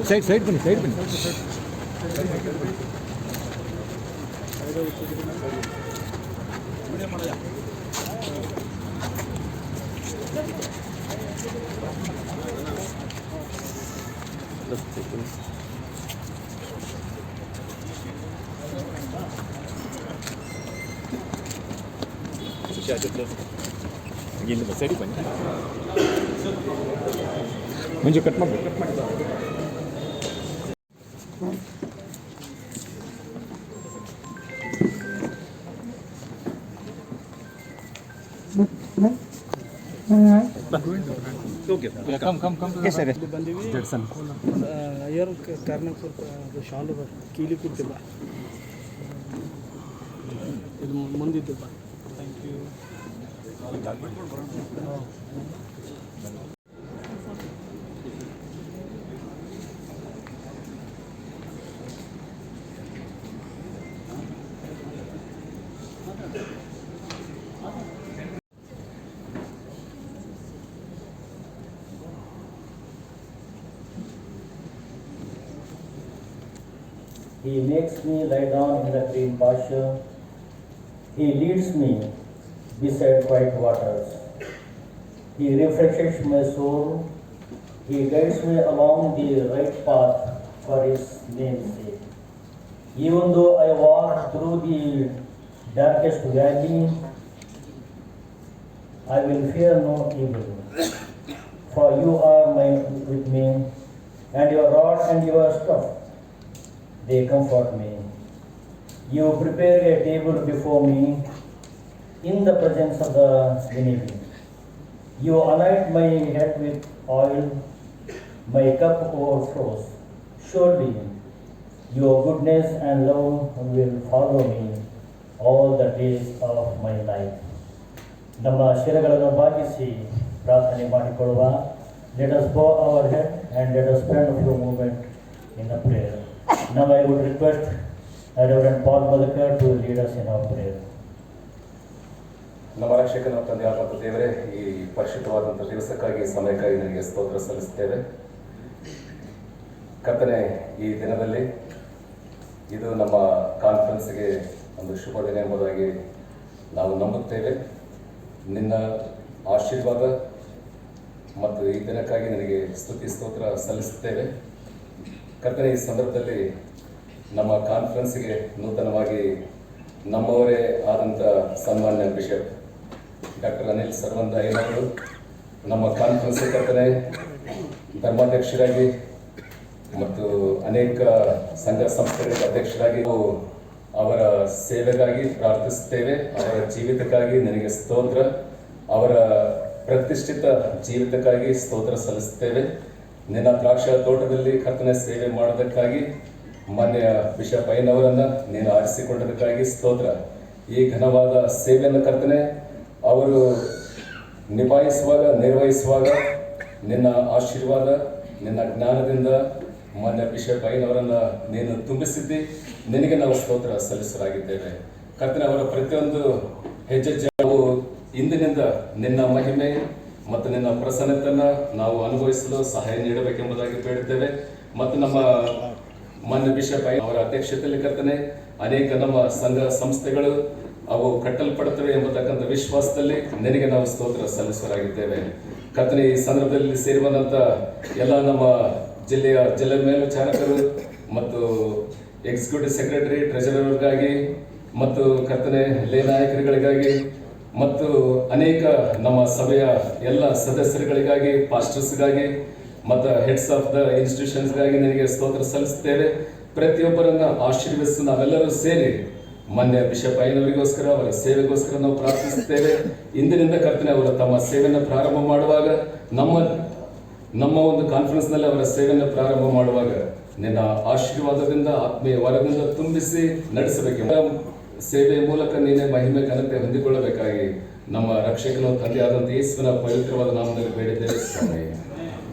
Side ಬನ್ನಿ side ಬನ್ನಿ ಮುಂಚೆ ಕಟ್ ಮಾಡಿ ಅಯ್ಯರ್ ಕಾರಣಕ್ಕೆ ಸ್ವಲ್ಪ ಶಾಲು ಕೀಲಿ ಕೊಡ್ತೀವಿ ಬಾ ಇದು ಮುಂದಿದ್ದು ಬಾ thank you. He makes me lie down in the green pasture. He leads me beside quiet waters. He refreshes my soul. He guides me along the right path for His name's sake. Even though I walk through the darkest valley, I will fear no evil. For you are with me, and your rod and your staff, they comfort me. You prepare a table before me in the presence of the enemy. You anoint my head with oil, my cup overflows. Surely your goodness and love will follow me all the days of my life. ನಮ್ಮ ಶಿರಗಳನ್ನು ಬಾಗಿಸಿ ಪ್ರಾರ್ಥನೆ ಮಾಡಿಕೊಳ್ಳುವ. Let us bow our head and let us spend a few moments in a prayer. Now I would request Reverend Paul Madhukar to lead us in our prayer. ನಮ್ಮ ರಕ್ಷಕನ ತಂದೆಯಾದ ದೇವರೇ, ಈ ಪರಿಶುದ್ಧವಾದಂಥ ದಿವಸಕ್ಕಾಗಿ ಸಮಯಕ್ಕಾಗಿ ನನಗೆ ಸ್ತೋತ್ರ ಸಲ್ಲಿಸುತ್ತೇವೆ. ಕರ್ತನೆ, ಈ ದಿನದಲ್ಲಿ ಇದು ನಮ್ಮ ಕಾನ್ಫರೆನ್ಸ್ಗೆ ಒಂದು ಶುಭ ದಿನ ಎಂಬುದಾಗಿ ನಾವು ನಂಬುತ್ತೇವೆ. ನಿನ್ನ ಆಶೀರ್ವಾದ ಮತ್ತು ಈ ದಿನಕ್ಕಾಗಿ ನನಗೆ ಸ್ತುತಿ ಸ್ತೋತ್ರ ಸಲ್ಲಿಸುತ್ತೇವೆ. ಕರ್ತನೆ, ಈ ಸಂದರ್ಭದಲ್ಲಿ ನಮ್ಮ ಕಾನ್ಫರೆನ್ಸ್ಗೆ ನೂತನವಾಗಿ ನಮ್ಮವರೇ ಆದಂಥ ಸನ್ಮಾನ್ಯ ಬಿಷಪ್ ಡಾಕ್ಟರ್ ಅನಿಲ್ ಸರ್ವಂದ ಅಯ್ಯನವರು ನಮ್ಮ ಕಾನ್ಫರೆನ್ಸ್ ಕರ್ತನೆ ಧರ್ಮಾಧ್ಯಕ್ಷರಾಗಿ ಮತ್ತು ಅನೇಕ ಸಂಘ ಸಂಸ್ಥೆಗಳ ಅಧ್ಯಕ್ಷರಾಗಿ ಅವರ ಸೇವೆಗಾಗಿ ಪ್ರಾರ್ಥಿಸುತ್ತೇವೆ. ಅವರ ಜೀವಿತಕ್ಕಾಗಿ ನನಗೆ ಸ್ತೋತ್ರ, ಅವರ ಪ್ರತಿಷ್ಠಿತ ಜೀವಿತಕ್ಕಾಗಿ ಸ್ತೋತ್ರ ಸಲ್ಲಿಸುತ್ತೇವೆ. ನಿನ್ನ ದ್ರಾಕ್ಷ ತೋಟದಲ್ಲಿ ಕರ್ತನೆ ಸೇವೆ ಮಾಡೋದಕ್ಕಾಗಿ ಮಾನ್ಯ ಬಿಷಪ್ ಅಯ್ಯನವರನ್ನು ನೀನು ಆರಿಸಿಕೊಂಡದಕ್ಕಾಗಿ ಸ್ತೋತ್ರ. ಈ ಘನವಾದ ಸೇವೆಯನ್ನು ಕರ್ತನೆ ಅವರು ನಿರ್ವಹಿಸುವಾಗ ನಿನ್ನ ಆಶೀರ್ವಾದ, ನಿನ್ನ ಜ್ಞಾನದಿಂದ ಮಾನ್ಯ ಬಿಷಪ್ ಅಯ್ಯನವರನ್ನು ನೀನು ತುಂಬಿಸಿದ್ದಿ. ನಿನಗೆ ನಾವು ಸ್ತೋತ್ರ ಸಲ್ಲಿಸಲಾಗಿದ್ದೇವೆ. ಕರ್ತನೆ, ಅವರ ಪ್ರತಿಯೊಂದು ಹೆಜ್ಜೆ ಇಂದಿನಿಂದ ನಿನ್ನ ಮಹಿಮೆ ಮತ್ತು ನಿನ್ನ ಪ್ರಸನ್ನತೆಯನ್ನು ನಾವು ಅನುಭವಿಸಲು ಸಹಾಯ ನೀಡಬೇಕೆಂಬುದಾಗಿ ಬೇಡುತ್ತೇವೆ. ಮತ್ತು ನಮ್ಮ ಮಾನ್ಯ ಬಿಷಪ್ ಅವರ ಅಧ್ಯಕ್ಷತೆಯಲ್ಲಿ ಕರ್ತನೆ ಅನೇಕ ನಮ್ಮ ಸಂಘ ಸಂಸ್ಥೆಗಳು ಅವು ಕಟ್ಟಲ್ಪಡುತ್ತವೆ ಎಂಬತಕ್ಕಂಥ ವಿಶ್ವಾಸದಲ್ಲಿ ನಿನಗೆ ನಾವು ಸ್ತೋತ್ರ ಸಲ್ಲಿಸಲಾಗಿದ್ದೇವೆ. ಕರ್ತನೆ, ಈ ಸಂದರ್ಭದಲ್ಲಿ ಸೇರುವಂಥ ಎಲ್ಲ ನಮ್ಮ ಜಿಲ್ಲೆ ಮೇಲ್ವಿಚಾರಕರು ಮತ್ತು ಎಕ್ಸಿಕ್ಯೂಟಿವ್ ಸೆಕ್ರೆಟರಿ ಟ್ರೆಜರರ್ಗಾಗಿ ಮತ್ತು ಕರ್ತನೆ ಲೇ ನಾಯಕರುಗಳಿಗಾಗಿ ಮತ್ತು ಅನೇಕ ನಮ್ಮ ಸಭೆಯ ಎಲ್ಲ ಸದಸ್ಯರುಗಳಿಗಾಗಿ, ಪಾಸ್ಟರ್ಸ್ಗಾಗಿ ಮತ್ತು ಹೆಡ್ಸ್ ಆಫ್ ದ ಇನ್ಸ್ಟಿಟ್ಯೂಷನ್ಸ್ಗಾಗಿ ನಿನಗೆ ಸ್ತೋತ್ರ ಸಲ್ಲಿಸುತ್ತೇವೆ. ಪ್ರತಿಯೊಬ್ಬರನ್ನ ಆಶೀರ್ವದಿಸಿ ನಾವೆಲ್ಲರೂ ಸೇರಿ ಮಾನ್ಯ ಬಿಷಪ್ ಅಯ್ಯನವರಿಗೋಸ್ಕರ ಅವರ ಸೇವೆಗೋಸ್ಕರ ನಾವು ಪ್ರಾರ್ಥಿಸುತ್ತೇವೆ. ಇಂದಿನಿಂದ ಕರ್ತನೆ ಅವರು ತಮ್ಮ ಸೇವೆಯನ್ನು ಪ್ರಾರಂಭ ಮಾಡುವಾಗ ನಮ್ಮ ಒಂದು ಕಾನ್ಫರೆನ್ಸ್ನಲ್ಲಿ ಅವರ ಸೇವೆಯನ್ನು ಪ್ರಾರಂಭ ಮಾಡುವಾಗ ನಿನ್ನ ಆಶೀರ್ವಾದದಿಂದ ಆತ್ಮೀಯ ವರದಿಂದ ತುಂಬಿಸಿ ನಡೆಸಬೇಕೆಂಬ ಸೇವೆಯ ಮೂಲಕ ನೀನೇ ಮಹಿಮೆ ಘನತೆ ಹೊಂದಿಕೊಳ್ಳಬೇಕಾಗಿ ನಮ್ಮ ರಕ್ಷಕನ ತಂದೆಯಾದಂಥ ಯೇಸುವಿನ ಪವಿತ್ರವಾದ ನಾಮದಲ್ಲಿ ಬೇಡಿದ್ದೇವೆ ಸ್ವಾಮಿ.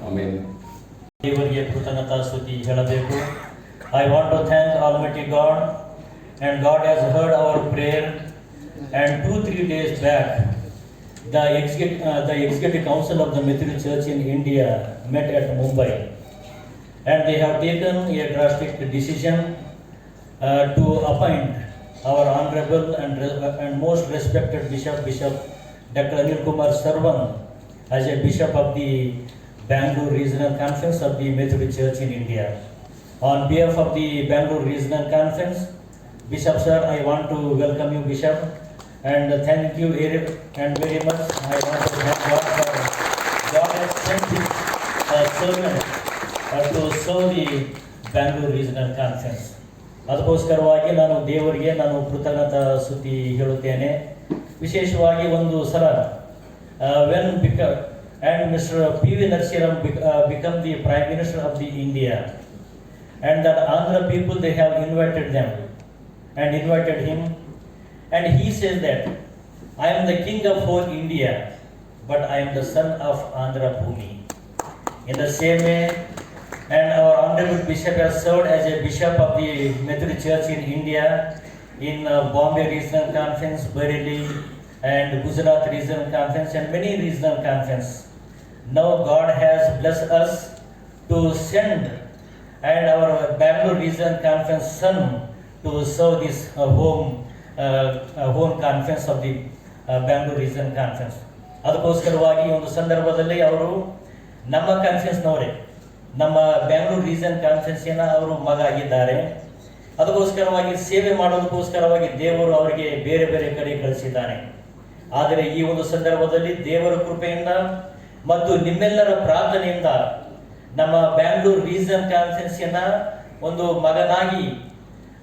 ಆಮೇನ್. ದೇವರಿಗೆ ಕೃತಜ್ಞತಾ ಸ್ತುತಿ ಹೇಳಬೇಕು. I want to thank Almighty God, and God has heard our prayer. And 2-3 days back, the Executive Council of the Methodist Church in India met at Mumbai, and they have taken a drastic decision to appoint our honorable and most respected Bishop Dr. Anil Kumar Sarwan as a Bishop of the Bangalore Regional Conference of the Methodist Church in India. On behalf of the Bangalore Regional Conference, Bishop Sir, I want to welcome you, Bishop, and thank you very much. I want to thank God for God has sent His servant to serve the Bangalore Regional Conference. ಅದಕ್ಕೋಸ್ಕರವಾಗಿ ನಾನು ದೇವರಿಗೆ ಕೃತಜ್ಞತಾ ಸ್ತುತಿ ಹೇಳುತ್ತೇನೆ. ವಿಶೇಷವಾಗಿ ಒಂದು ಸಲ and Mr. P.V. Narasimha become the Prime Minister of the India, and that Andhra people, they have invited them and invited him, and he says that I am the king of whole India, but I am the son of Andhra Bhumi. In the same way, and our honorable bishop has served as a bishop of the Methodist Church in India, in Bombay Regional Conference, Bareilly, and Gujarat Regional Conference, and many regional conferences. Now God has blessed us to send and our Bangalore Regional Conference son to serve this home conference of the Bangalore Regional Conference. ಅದಕ್ಕೋಸ್ಕರವಾಗಿ ಒಂದು ಸಂದರ್ಭದಲ್ಲಿ ಅವರು ನಮ್ಮ ಕಾನ್ಫರೆನ್ಸ್ನವರೇ, ನಮ್ಮ Bangalore region ಕಾನ್ಫರೆನ್ಸಿನ ಅವರು ಮಗ ಆಗಿದ್ದಾರೆ. ಅದಕ್ಕೋಸ್ಕರವಾಗಿ ಸೇವೆ ಮಾಡೋದಕ್ಕೋಸ್ಕರವಾಗಿ ದೇವರು ಅವರಿಗೆ ಬೇರೆ ಬೇರೆ ಕಡೆ ಕಳಿಸಿದ್ದಾನೆ. ಆದರೆ ಈ ಒಂದು ಸಂದರ್ಭದಲ್ಲಿ ದೇವರ ಕೃಪೆಯಿಂದ ಮತ್ತು ನಿಮ್ಮೆಲ್ಲರ ಪ್ರಾರ್ಥನೆಯಿಂದ ನಮ್ಮ ಬ್ಯಾಂಗ್ಳೂರ್ ರೀಜನ್ ಕಾನ್ಫರೆನ್ಸಿನ ಒಂದು ಮಗನಾಗಿ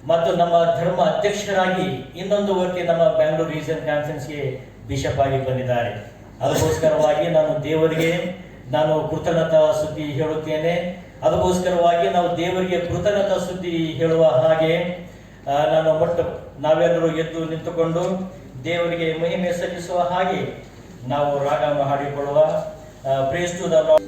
ಮತ್ತು ನಮ್ಮ ಧರ್ಮ ಅಧ್ಯಕ್ಷರಾಗಿ ಇನ್ನೊಂದು ವರ್ತಿ ನಮ್ಮ ಬ್ಯಾಂಗ್ಳೂರ್ ರೀಜನ್ ಕಾನ್ಫರೆನ್ಸ್ಗೆ ಬಿಷಪ್ ಆಗಿ ಬಂದಿದ್ದಾರೆ. ಅದಕ್ಕೋಸ್ಕರವಾಗಿ ನಾನು ದೇವರಿಗೆ ಕೃತಜ್ಞತಾ ಸ್ತುತಿ ಹೇಳುತ್ತೇನೆ. ಅದಕ್ಕೋಸ್ಕರವಾಗಿ ನಾವು ದೇವರಿಗೆ ಕೃತಜ್ಞತಾ ಸ್ತುತಿ ಹೇಳುವ ಹಾಗೆ ನಾವೆಲ್ಲರೂ ಎದ್ದು ನಿಂತುಕೊಂಡು ದೇವರಿಗೆ ಮಹಿಮೆ ಸಲ್ಲಿಸುವ ಹಾಗೆ ನಾವು ರಾಗ ಹಾಡಿಕೊಳ್ಳುವ. Praise to the lord.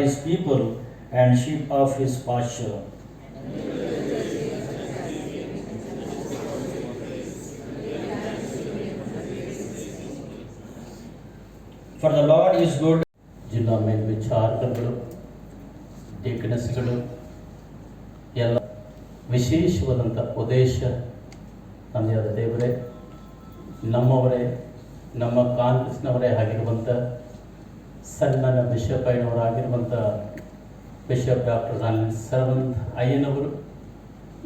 His people and sheep of his pasture. For the Lord is good. ಜಿಲ್ಲಾ ಮೇಲ್ವಿಚಾರಕರು, ಡೀಕನಸ್ಗಳು ಎಲ್ಲ ವಿಶೇಷವಾದಂಥ ಉದ್ದೇಶ ತಂದೆಯಾದ ದೇವರೇ, ನಮ್ಮವರೇ, ನಮ್ಮ ಕಾನ್ಫರೆನ್ಸ್ನವರೇ ಆಗಿರುವಂಥ ಸಣ್ಣ ಬಿಷಪ್ ಅಯ್ಯನವರಾಗಿರುವಂಥ ಬಿಷಪ್ ಡಾಕ್ಟರ್ ಅನಿಲ್ ಸರ್ವನ್ ಅಯ್ಯನವರು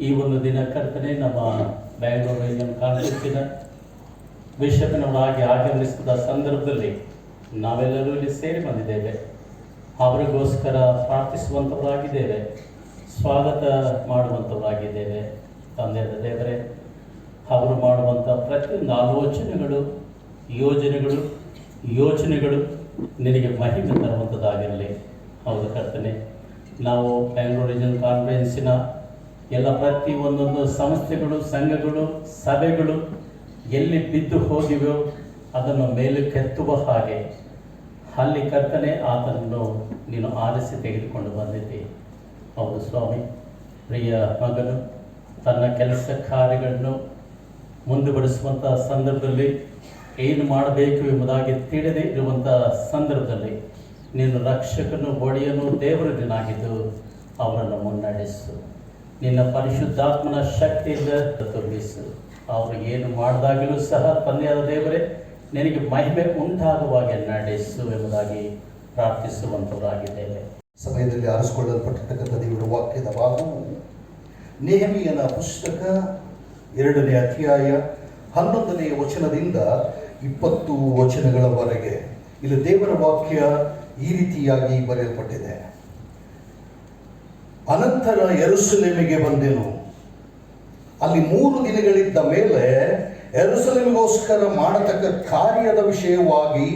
ಈ ಒಂದು ದಿನ ಕರ್ತನೆ ನಮ್ಮ ಬ್ಯಾಂಗ್ಳೂರು ರೀಜನ್ ಕಾನ್ಫರೆನ್ಸಿನ ಬಿಷಪ್ನವರಾಗಿ ಆಗಮಿಸಿದ ಸಂದರ್ಭದಲ್ಲಿ ನಾವೆಲ್ಲರೂ ಇಲ್ಲಿ ಸೇರಿ ಬಂದಿದ್ದೇವೆ. ಅವರಿಗೋಸ್ಕರ ಪ್ರಾರ್ಥಿಸುವಂಥವರಾಗಿದ್ದೇವೆ, ಸ್ವಾಗತ ಮಾಡುವಂಥವರಾಗಿದ್ದೇವೆ. ತಂದೆಯಾದ ದೇವರೇ, ಅವರು ಮಾಡುವಂಥ ಪ್ರತಿಯೊಂದು ಆಲೋಚನೆಗಳು, ಯೋಚನೆಗಳು ನಿನಗೆ ಮಹಿಮೆ ತರುವಂಥದ್ದಾಗಿರಲಿ. ಹೌದು ಕರ್ತನೆ, ನಾವು ಬ್ಯಾಂಗ್ಳೂರು ರೀಜನ್ ಕಾನ್ಫರೆನ್ಸಿನ ಎಲ್ಲ ಪ್ರತಿ ಒಂದೊಂದು ಸಂಸ್ಥೆಗಳು, ಸಂಘಗಳು, ಸಭೆಗಳು ಎಲ್ಲಿ ಬಿದ್ದು ಹೋಗಿವೆಯೋ ಅದನ್ನು ಮೇಲಕ್ಕೆತ್ತುವ ಹಾಗೆ ಅಲ್ಲಿ ಕರ್ತನೆ ಆತನನ್ನು ನೀನು ಆರಿಸಿ ತೆಗೆದುಕೊಂಡು ಬಂದಿದ್ದೆ. ಹೌದು ಸ್ವಾಮಿ, ಪ್ರಿಯ ಮಗನು ತನ್ನ ಕೆಲಸ ಕಾರ್ಯಗಳನ್ನು ಮುಂದುವರಿಸುವಂಥ ಸಂದರ್ಭದಲ್ಲಿ ಏನು ಮಾಡಬೇಕು ಎಂಬುದಾಗಿ ತಿಳಿದೇ ಇರುವಂಥ ಸಂದರ್ಭದಲ್ಲಿ ನೀನು ರಕ್ಷಕನು, ಒಡೆಯನು, ದೇವರು ನೀನಾಗಿದ್ದು ಅವರನ್ನು ಮುನ್ನಡೆಸು. ನಿನ್ನ ಪರಿಶುದ್ಧಾತ್ಮನ ಶಕ್ತಿಯಿಂದ ತುಂಬಿಸು. ಅವರು ಏನು ಮಾಡಿದಾಗಲೂ ಸಹ ತಂದೆಯಾದ ದೇವರೇ ನಿನಗೆ ಮಹಿಮೆ ಉಂಟಾಗುವಾಗೆ ನಡೆಸು ಎಂಬುದಾಗಿ ಪ್ರಾರ್ಥಿಸುವಂಥವರಾಗಿದ್ದೇವೆ. ಸಮಯದಲ್ಲಿ ಆರಿಸಿಕೊಳ್ಳಲ್ಪಟ್ಟಿರ್ತಕ್ಕಂಥ ದೇವರ ವಾಕ್ಯದ ಭಾಗವು ನೆಹೆಮೀಯನ ಪುಸ್ತಕ 2ನೇ ಅಧ್ಯಾಯ 11ನೇ ವಚನದಿಂದ 20 ವಚನಗಳವರೆಗೆ. ಇಲ್ಲಿ ದೇವರ ವಾಕ್ಯ ಈ ರೀತಿಯಾಗಿ ಬರೆಯಲ್ಪಟ್ಟಿದೆ. ಅನಂತರ ಯೆರೂಸಲೇಮಿಗೆ ಬಂದೆನು. ಅಲ್ಲಿ 3 ದಿನಗಳಿದ್ದ ಮೇಲೆ ಯೆರೂಸಲೇಮಿಗೋಸ್ಕರ ಮಾಡತಕ್ಕ ಕಾರ್ಯದ ವಿಷಯವಾಗಿ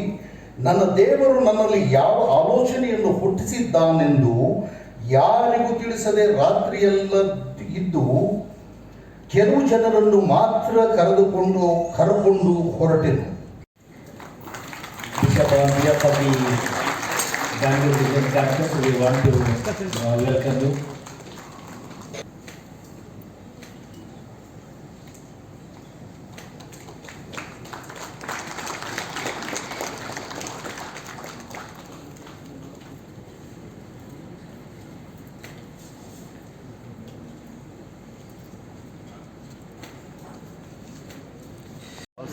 ನನ್ನ ದೇವರು ನನ್ನಲ್ಲಿ ಯಾವ ಆಲೋಚನೆಯನ್ನು ಹುಟ್ಟಿಸಿದ್ದಾನೆಂದು ಯಾರಿಗೂ ತಿಳಿಸದೆ ರಾತ್ರಿಯೆಲ್ಲ ಇದ್ದು ಕೆಲವು ಜನರನ್ನು ಮಾತ್ರ ಕರೆಕೊಂಡು ಹೊರಟೆನು. Bishop on behalf of the Bangalore Regional Conference, we want to welcome you.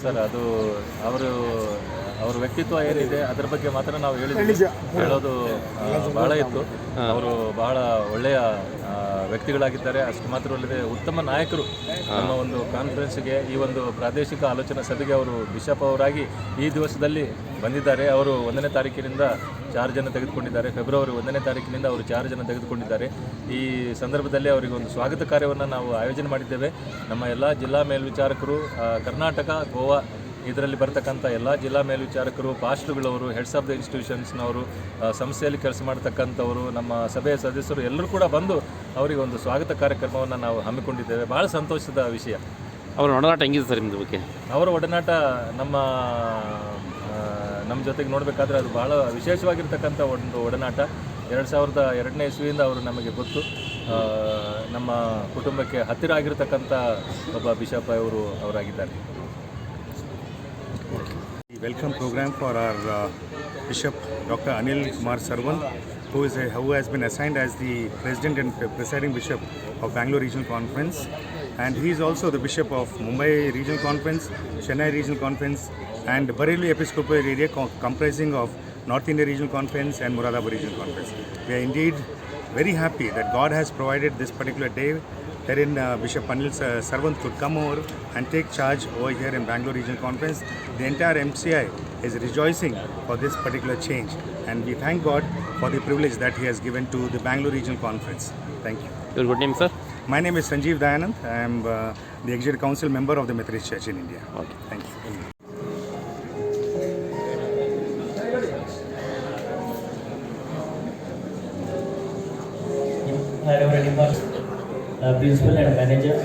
Sir, ಅದು ಅವರ ವ್ಯಕ್ತಿತ್ವ ಏನಿದೆ ಅದರ ಬಗ್ಗೆ ಮಾತ್ರ ನಾವು ಹೇಳೋದು ಬಹಳ ಇತ್ತು. ಅವರು ಬಹಳ ಒಳ್ಳೆಯ ವ್ಯಕ್ತಿಗಳಾಗಿದ್ದಾರೆ. ಅಷ್ಟು ಮಾತ್ರವಲ್ಲದೆ ಉತ್ತಮ ನಾಯಕರು. ನಮ್ಮ ಒಂದು ಕಾನ್ಫರೆನ್ಸ್ಗೆ, ಈ ಒಂದು ಪ್ರಾದೇಶಿಕ ಆಲೋಚನಾ ಸಭೆಗೆ ಅವರು ಬಿಷಪ್ ಅವರಾಗಿ ಈ ದಿವಸದಲ್ಲಿ ಬಂದಿದ್ದಾರೆ. ಅವರು 1ನೇ ತಾರೀಕಿನಿಂದ ಚಾರ್ಜನ್ನು ತೆಗೆದುಕೊಂಡಿದ್ದಾರೆ. ಫೆಬ್ರವರಿ 1ನೇ ತಾರೀಕಿನಿಂದ ಅವರು ಚಾರ್ಜನ್ನು ತೆಗೆದುಕೊಂಡಿದ್ದಾರೆ. ಈ ಸಂದರ್ಭದಲ್ಲಿ ಅವರಿಗೆ ಒಂದು ಸ್ವಾಗತ ಕಾರ್ಯವನ್ನು ನಾವು ಆಯೋಜನೆ ಮಾಡಿದ್ದೇವೆ. ನಮ್ಮ ಎಲ್ಲ ಜಿಲ್ಲಾ ಮೇಲ್ವಿಚಾರಕರು, ಕರ್ನಾಟಕ, ಗೋವಾ ಇದರಲ್ಲಿ ಬರ್ತಕ್ಕಂಥ ಎಲ್ಲ ಜಿಲ್ಲಾ ಮೇಲ್ವಿಚಾರಕರು, ಪಾಸ್ಟರ್ಗಳವರು, ಹೆಡ್ಸ್ ಆಫ್ ದ ಇನ್ಸ್ಟಿಟ್ಯೂಷನ್ಸ್ನವರು, ಸಂಸ್ಥೆಯಲ್ಲಿ ಕೆಲಸ ಮಾಡ್ತಕ್ಕಂಥವರು, ನಮ್ಮ ಸಭೆಯ ಸದಸ್ಯರು ಎಲ್ಲರೂ ಕೂಡ ಬಂದು ಅವರಿಗೆ ಒಂದು ಸ್ವಾಗತ ಕಾರ್ಯಕ್ರಮವನ್ನು ನಾವು ಹಮ್ಮಿಕೊಂಡಿದ್ದೇವೆ. ಭಾಳ ಸಂತೋಷದ ವಿಷಯ. ಅವರ ಒಡನಾಟ ಹೆಂಗಿದೆ ಸರ್ ನಿಮ್ಮದು ಬಗ್ಗೆ? ಅವರ ಒಡನಾಟ ನಮ್ಮ ಜೊತೆಗೆ ನೋಡಬೇಕಾದ್ರೆ ಅದು ಭಾಳ ವಿಶೇಷವಾಗಿರ್ತಕ್ಕಂಥ ಒಂದು ಒಡನಾಟ. 2002ನೇ ಇಸ್ವಿಯಿಂದ ಅವರು ನಮಗೆ ಗೊತ್ತು. ನಮ್ಮ ಕುಟುಂಬಕ್ಕೆ ಹತ್ತಿರ ಆಗಿರತಕ್ಕಂಥ ಒಬ್ಬ bishop ಅವರಾಗಿದ್ದಾರೆ. Welcome program for our Bishop Dr. Anil Kumar Sarwan, who has been assigned as the President and Presiding Bishop of Bangalore Regional Conference, and he is also the Bishop of Mumbai Regional Conference, Chennai Regional Conference, and Bareilly Episcopal area comprising of North India Regional Conference and Moradabad Regional Conference. We are indeed very happy that God has provided this particular day wherein Bishop Anil Sarwan could come over and take charge over here in Bangalore Regional Conference. The entire MCI is rejoicing for this particular change, and we thank God for the privilege that He has given to the Bangalore Regional Conference. Thank you. Your good name, sir? My name is Sanjeev Dayanand. I am the Executive Council member of the Methodist Church in India. Okay. Thank you. I have already passed principal and manager.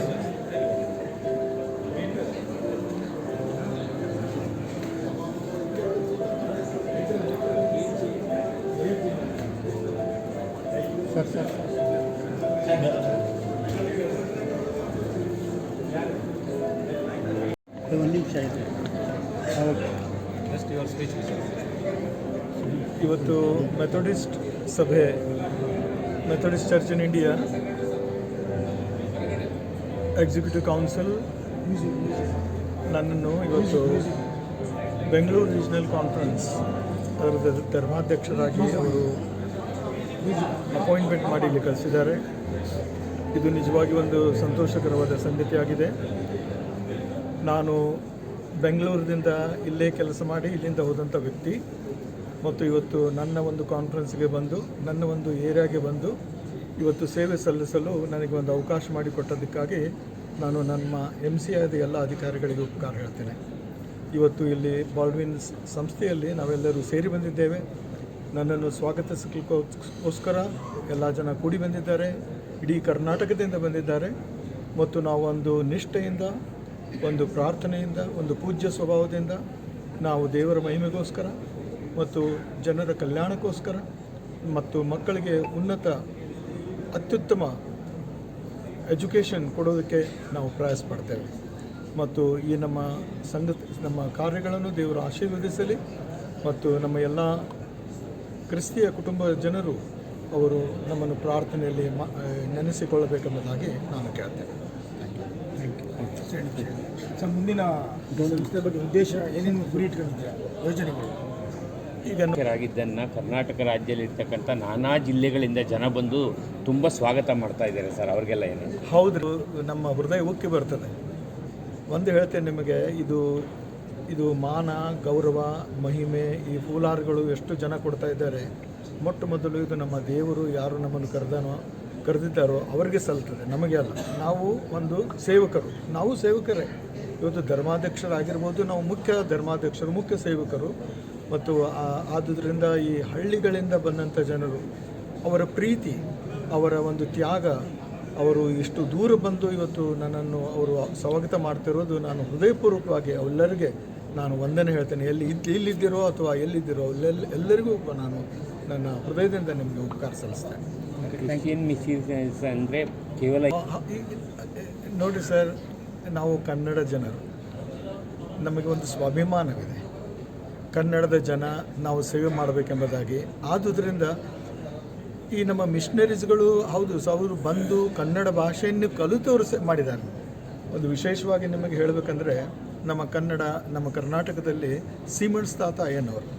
ಒಂದು ನಿಮಿಷ ಇದೆ. ಇವತ್ತು Methodist ಸಭೆ, Methodist church in India executive council ನನ್ನನ್ನು ಇವತ್ತು Bengaluru regional conference ಅದರ ಧರ್ಮಾಧ್ಯಕ್ಷರಾಗಿ ಅವರು appointment ಮಾಡಿ ಇಲ್ಲಿ ಕಳಿಸಿದ್ದಾರೆ. ಇದು ನಿಜವಾಗಿ ಒಂದು ಸಂತೋಷಕರವಾದ ಸಂಗತಿಯಾಗಿದೆ. ನಾನು ಬೆಂಗಳೂರಿನಿಂದ ಇಲ್ಲೇ ಕೆಲಸ ಮಾಡಿ ಇಲ್ಲಿಂದ ಹೋದಂಥ ವ್ಯಕ್ತಿ, ಮತ್ತು ಇವತ್ತು ನನ್ನ ಒಂದು ಕಾನ್ಫರೆನ್ಸ್ಗೆ ಬಂದು, ನನ್ನ ಒಂದು ಏರಿಯಾಗೆ ಬಂದು ಇವತ್ತು ಸೇವೆ ಸಲ್ಲಿಸಲು ನನಗೆ ಒಂದು ಅವಕಾಶ ಮಾಡಿಕೊಟ್ಟದಕ್ಕಾಗಿ ನಾನು ನಮ್ಮ MCIದ ಎಲ್ಲ ಅಧಿಕಾರಿಗಳಿಗೆ ಉಪಕಾರ ಹೇಳ್ತೇನೆ. ಇವತ್ತು ಇಲ್ಲಿ ಬಾಲ್ಡ್ವಿನ್ ಸಂಸ್ಥೆಯಲ್ಲಿ ನಾವೆಲ್ಲರೂ ಸೇರಿ ಬಂದಿದ್ದೇವೆ. ನನ್ನನ್ನು ಸ್ವಾಗತಿಸಲಿಕ್ಕೋಸ್ಕರ ಎಲ್ಲ ಜನ ಕೂಡಿ ಬಂದಿದ್ದಾರೆ. ಇಡೀ ಕರ್ನಾಟಕದಿಂದ ಬಂದಿದ್ದಾರೆ. ಮತ್ತು ನಾವು ಒಂದು ನಿಷ್ಠೆಯಿಂದ, ಒಂದು ಪ್ರಾರ್ಥನೆಯಿಂದ, ಒಂದು ಪೂಜ್ಯ ಸ್ವಭಾವದಿಂದ ನಾವು ದೇವರ ಮಹಿಮೆಗೋಸ್ಕರ ಮತ್ತು ಜನರ ಕಲ್ಯಾಣಕ್ಕೋಸ್ಕರ ಮತ್ತು ಮಕ್ಕಳಿಗೆ ಅತ್ಯುತ್ತಮ ಎಜುಕೇಷನ್ ಕೊಡೋದಕ್ಕೆ ನಾವು ಪ್ರಯಾಸ ಪಡ್ತೇವೆ. ಮತ್ತು ಈ ನಮ್ಮ ಕಾರ್ಯಗಳನ್ನು ದೇವರು ಆಶೀರ್ವದಿಸಲಿ ಮತ್ತು ನಮ್ಮ ಎಲ್ಲ ಕ್ರಿಸ್ತಿಯ ಕುಟುಂಬದ ಜನರು ಅವರು ನಮ್ಮನ್ನು ಪ್ರಾರ್ಥನೆಯಲ್ಲಿ ನೆನೆಸಿಕೊಳ್ಳಬೇಕೆಂಬುದಾಗಿ ನಾನು ಕೇಳ್ತೇನೆ. ಸರ್, ಮುಂದಿನ ಸಂಸ್ಥೆ ಬಗ್ಗೆ ಉದ್ದೇಶ ಏನೇನು ಗುರಿ ಇಟ್ಕೊಂಡಿದ್ದೀರಾ, ಯೋಜನೆಗಳು? ಈಗ ಆಗಿದ್ದನ್ನು ಕರ್ನಾಟಕ ರಾಜ್ಯದಲ್ಲಿ ಇರ್ತಕ್ಕಂಥ ನಾನಾ ಜಿಲ್ಲೆಗಳಿಂದ ಜನ ಬಂದು ತುಂಬ ಸ್ವಾಗತ ಮಾಡ್ತಾ ಇದ್ದಾರೆ ಸರ್. ಅವ್ರಿಗೆಲ್ಲ ಏನು? ಹೌದು, ನಮ್ಮ ಹೃದಯ ಉಕ್ಕಿ ಬರ್ತದೆ. ಒಂದು ಹೇಳ್ತೇನೆ ನಿಮಗೆ, ಇದು ಮಾನ, ಗೌರವ, ಮಹಿಮೆ, ಈ ಫೂಲಾರ್ಗಳು ಎಷ್ಟು ಜನ ಕೊಡ್ತಾ ಇದ್ದಾರೆ. ಮೊಟ್ಟ ಮೊದಲು ಇದು ನಮ್ಮ ದೇವರು ಯಾರು ನಮ್ಮನ್ನು ಕರೆದಿದ್ದಾರೋ ಅವರಿಗೆ ಸಲ್ತದೆ, ನಮಗೆ ಅಲ್ಲ. ನಾವು ಒಂದು ಸೇವಕರು, ನಾವು ಸೇವಕರೇ. ಇವತ್ತು ಧರ್ಮಾಧ್ಯಕ್ಷರಾಗಿರ್ಬೋದು, ನಾವು ಮುಖ್ಯ ಧರ್ಮಾಧ್ಯಕ್ಷರು, ಮುಖ್ಯ ಸೇವಕರು. ಮತ್ತು ಆದುದರಿಂದ ಈ ಹಳ್ಳಿಗಳಿಂದ ಬಂದಂಥ ಜನರು, ಅವರ ಪ್ರೀತಿ, ಅವರ ಒಂದು ತ್ಯಾಗ, ಅವರು ಇಷ್ಟು ದೂರ ಬಂದು ಇವತ್ತು ನನ್ನನ್ನು ಅವರು ಸ್ವಾಗತ ಮಾಡ್ತಿರೋದು, ನಾನು ಹೃದಯಪೂರ್ವಕವಾಗಿ ಅವರೆಲ್ಲರಿಗೆ ನಾನು ವಂದನೆ ಹೇಳ್ತೇನೆ. ಇಲ್ಲಿದ್ದಿರೋ ಅಥವಾ ಎಲ್ಲಿದ್ದಿರೋ ಎಲ್ಲರಿಗೂ ನಾನು ನನ್ನ ಹೃದಯದಿಂದ ನಿಮಗೆ ಉಪಕಾರ ಸಲ್ಲಿಸ್ತೇನೆ. ಕ್ರಿಶ್ಚಿಯನ್ ಮಿಷನರೀಸ್ ಅಂದರೆ ಕೇವಲ ನೋಡಿರಿ ಸರ್, ನಾವು ಕನ್ನಡ ಜನರು, ನಮಗೆ ಒಂದು ಸ್ವಾಭಿಮಾನವಿದೆ. ಕನ್ನಡದ ಜನ ನಾವು ಸೇವೆ ಮಾಡಬೇಕೆಂಬುದಾಗಿ. ಆದುದರಿಂದ ಈ ನಮ್ಮ ಮಿಷನರೀಸ್ಗಳು ಹೌದು, ಅವರು ಬಂದು ಕನ್ನಡ ಭಾಷೆಯನ್ನು ಕಲಿತು ಅವರು ಮಾಡಿದ್ದಾರೆ. ಒಂದು ವಿಶೇಷವಾಗಿ ನಿಮಗೆ ಹೇಳಬೇಕಂದ್ರೆ, ನಮ್ಮ ಕರ್ನಾಟಕದಲ್ಲಿ ಸೀಮಣ್ಸ್ ತಾತ ಅಯ್ಯನವರು,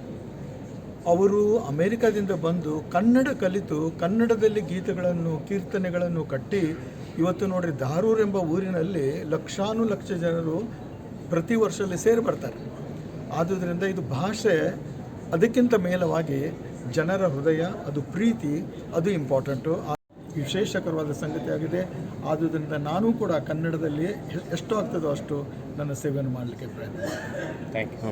ಅವರು ಅಮೇರಿಕಾದಿಂದ ಬಂದು ಕನ್ನಡ ಕಲಿತು ಕನ್ನಡದಲ್ಲಿ ಗೀತೆಗಳನ್ನು, ಕೀರ್ತನೆಗಳನ್ನು ಕಟ್ಟಿ ಇವತ್ತು ನೋಡಿರಿ, ಧಾರೂರು ಎಂಬ ಊರಿನಲ್ಲಿ ಲಕ್ಷಾನುಲಕ್ಷ ಜನರು ಪ್ರತಿ ವರ್ಷದಲ್ಲಿ ಸೇರಿ ಬರ್ತಾರೆ. ಆದುದರಿಂದ ಇದು ಭಾಷೆ ಅದಕ್ಕಿಂತ ಮೇಲವಾಗಿ ಜನರ ಹೃದಯ, ಅದು ಪ್ರೀತಿ, ಅದು ಇಂಪಾರ್ಟೆಂಟು, ವಿಶೇಷಕರವಾದ ಸಂಗತಿಯಾಗಿದೆ. ಆದುದರಿಂದ ನಾನು ಕೂಡ ಕನ್ನಡದಲ್ಲಿ ಎಷ್ಟು ಆಗ್ತದೋ ಅಷ್ಟು ನನ್ನ ಸೇವೆಯನ್ನು ಮಾಡಲಿಕ್ಕೆ ಪ್ರಯತ್ನ. Thank you.